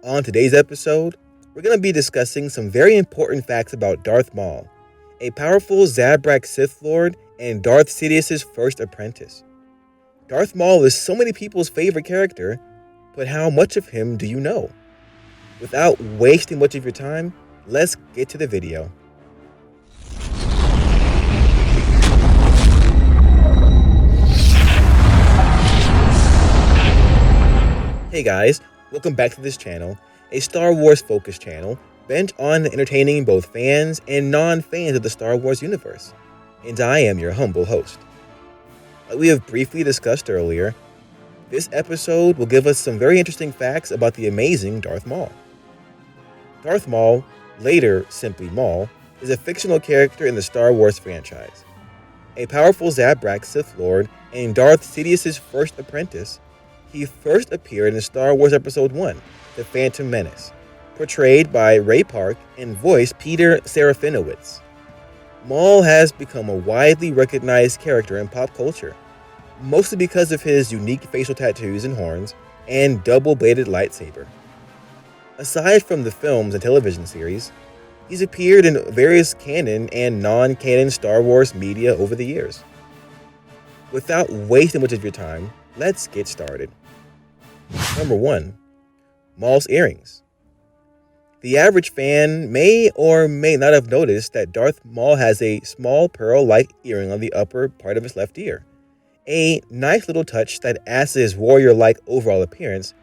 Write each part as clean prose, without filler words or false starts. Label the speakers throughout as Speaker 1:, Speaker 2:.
Speaker 1: On today's episode, we're going to be discussing some very important facts about Darth Maul, a powerful Zabrak Sith Lord and Darth Sidious's first apprentice. Darth Maul is so many people's favorite character, but how much of him do you know? Without wasting much of your time, let's get to the video. Hey guys, welcome back to this channel, a Star Wars focused channel bent on entertaining both fans and non-fans of the Star Wars universe. And I am your humble host. Like we have briefly discussed earlier, this episode will give us some very interesting facts about the amazing Darth Maul. Darth Maul, later simply Maul, is a fictional character in the Star Wars franchise. A powerful Zabrak Sith Lord and Darth Sidious's first apprentice, he first appeared in Star Wars Episode 1, The Phantom Menace, portrayed by Ray Park and voiced Peter Serafinowicz. Maul has become a widely recognized character in pop culture, mostly because of his unique facial tattoos and horns and double-bladed lightsaber. Aside from the films and television series, he's appeared in various canon and non-canon Star Wars media over the years. Without wasting much of your time, let's get started. Number 1. Mauls Earrings. The average fan may or may not have noticed that Darth Maul has a small pearl-like earring on the upper part of his left ear. A nice little touch that adds to his warrior-like overall appearance,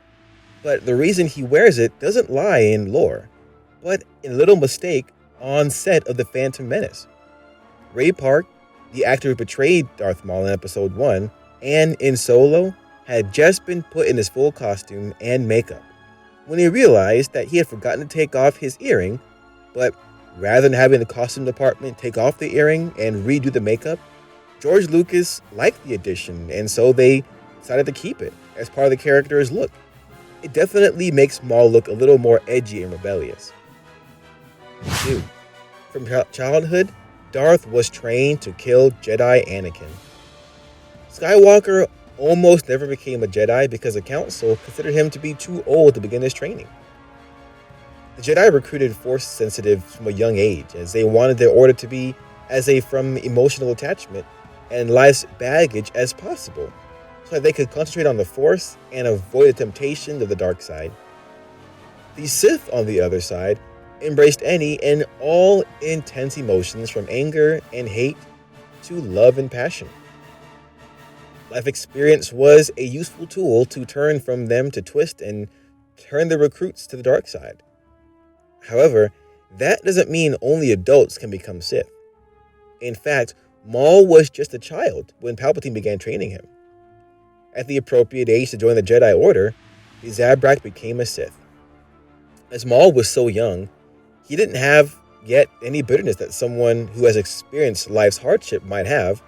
Speaker 1: but the reason he wears it doesn't lie in lore, but in a little mistake on set of The Phantom Menace. Ray Park, the actor who portrayed Darth Maul in Episode 1 and in Solo, had just been put in his full costume and makeup when he realized that he had forgotten to take off his earring, but rather than having the costume department take off the earring and redo the makeup, George Lucas liked the addition, and so they decided to keep it as part of the character's look. It definitely makes Maul look a little more edgy and rebellious. 2. From childhood, Darth was trained to kill Jedi Anakin. Skywalker almost never became a Jedi because the Council considered him to be too old to begin his training. The Jedi recruited Force-sensitive from a young age, as they wanted their order to be as from emotional attachment and life's baggage as possible, so that they could concentrate on the Force and avoid the temptations of the dark side. The Sith, on the other side, embraced any and all intense emotions from anger and hate to love and passion. Life experience was a useful tool to turn from them to twist and turn the recruits to the dark side. However, that doesn't mean only adults can become Sith. In fact, Maul was just a child when Palpatine began training him. At the appropriate age to join the Jedi Order, the Zabrak became a Sith. As Maul was so young, he didn't have yet any bitterness that someone who has experienced life's hardship might have,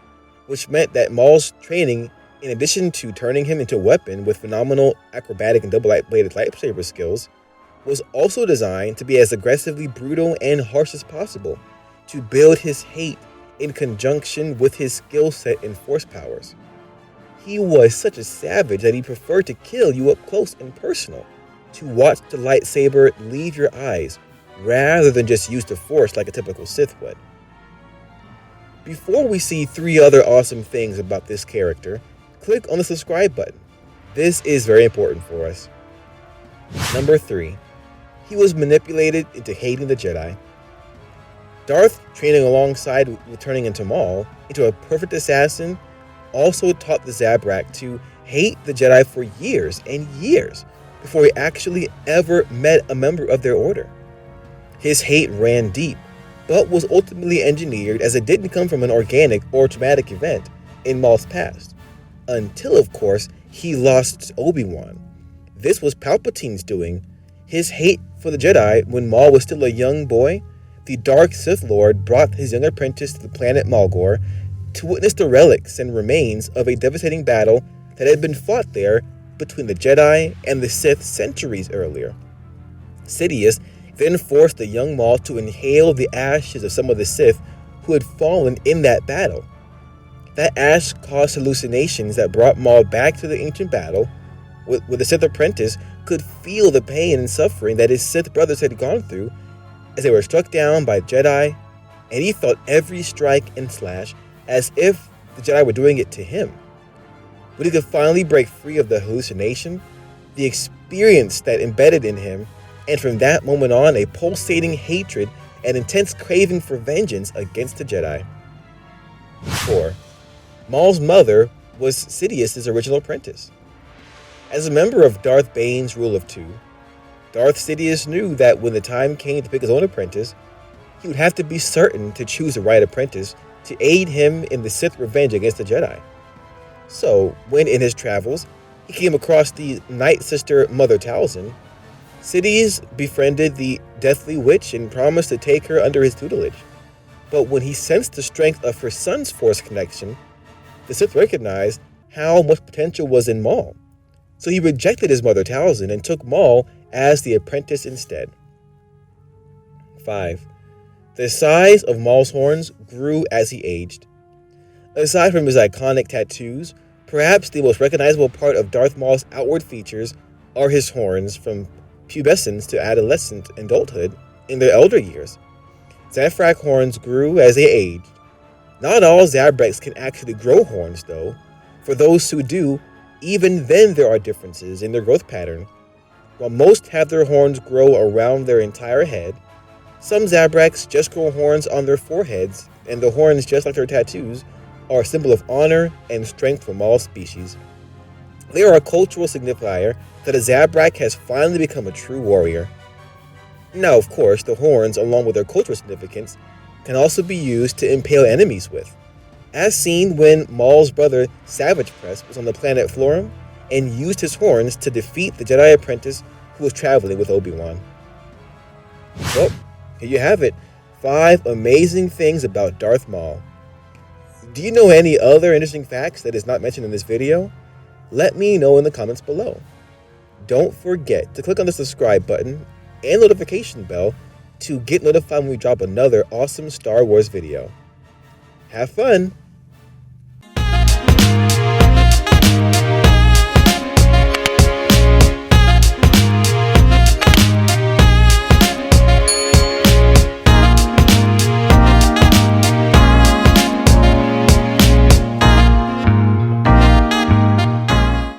Speaker 1: which meant that Maul's training, in addition to turning him into a weapon with phenomenal acrobatic and double-bladed lightsaber skills, was also designed to be as aggressively brutal and harsh as possible, to build his hate in conjunction with his skill set and force powers. He was such a savage that he preferred to kill you up close and personal, to watch the lightsaber leave your eyes, rather than just use the Force like a typical Sith would. Before we see 3 other awesome things about this character, click on the subscribe button. This is very important for us. Number 3. He was manipulated into hating the Jedi. Darth, training alongside with turning into Maul, into a perfect assassin, also taught the Zabrak to hate the Jedi for years and years before he actually ever met a member of their order. His hate ran deep, but was ultimately engineered as it didn't come from an organic or traumatic event in Maul's past. Until, of course, he lost Obi-Wan. This was Palpatine's doing. His hate for the Jedi when Maul was still a young boy, the Dark Sith Lord brought his young apprentice to the planet Malgor to witness the relics and remains of a devastating battle that had been fought there between the Jedi and the Sith centuries earlier. Sidious then forced the young Maul to inhale the ashes of some of the Sith who had fallen in that battle. That ash caused hallucinations that brought Maul back to the ancient battle, with the Sith apprentice could feel the pain and suffering that his Sith brothers had gone through as they were struck down by Jedi, and he felt every strike and slash as if the Jedi were doing it to him. When he could finally break free of the hallucination, the experience that embedded in him, and from that moment on, a pulsating hatred and intense craving for vengeance against the Jedi. 4. Mauls Mother was Sidious's original apprentice. As a member of Darth Bane's Rule of Two, Darth Sidious knew that when the time came to pick his own apprentice, he would have to be certain to choose the right apprentice to aid him in the Sith revenge against the Jedi. So, when in his travels, he came across the Night Sister Mother Talzin, Sidious befriended the Deathly Witch and promised to take her under his tutelage. But when he sensed the strength of her son's Force connection, the Sith recognized how much potential was in Maul. So he rejected his mother Talzin and took Maul as the apprentice instead. 5. The size of Mauls Horns grew as he aged. Aside from his iconic tattoos, perhaps the most recognizable part of Darth Maul's outward features are his horns from pubescence to adolescent adulthood in their elder years. Zabrak horns grew as they aged. Not all Zabraks can actually grow horns, though. For those who do, even then there are differences in their growth pattern. While most have their horns grow around their entire head, some Zabraks just grow horns on their foreheads, and the horns, just like their tattoos, are a symbol of honor and strength for Maul's species. They are a cultural signifier that a Zabrak has finally become a true warrior. Now, of course, the horns, along with their cultural significance, can also be used to impale enemies with, as seen when Maul's brother Savage Press was on the planet Florum and used his horns to defeat the Jedi apprentice who was traveling with Obi-Wan. Well, here you have it, 5 amazing things about Darth Maul. Do you know any other interesting facts that is not mentioned in this video? Let me know in the comments below. Don't forget to click on the subscribe button and notification bell to get notified when we drop another awesome Star Wars video. Have fun!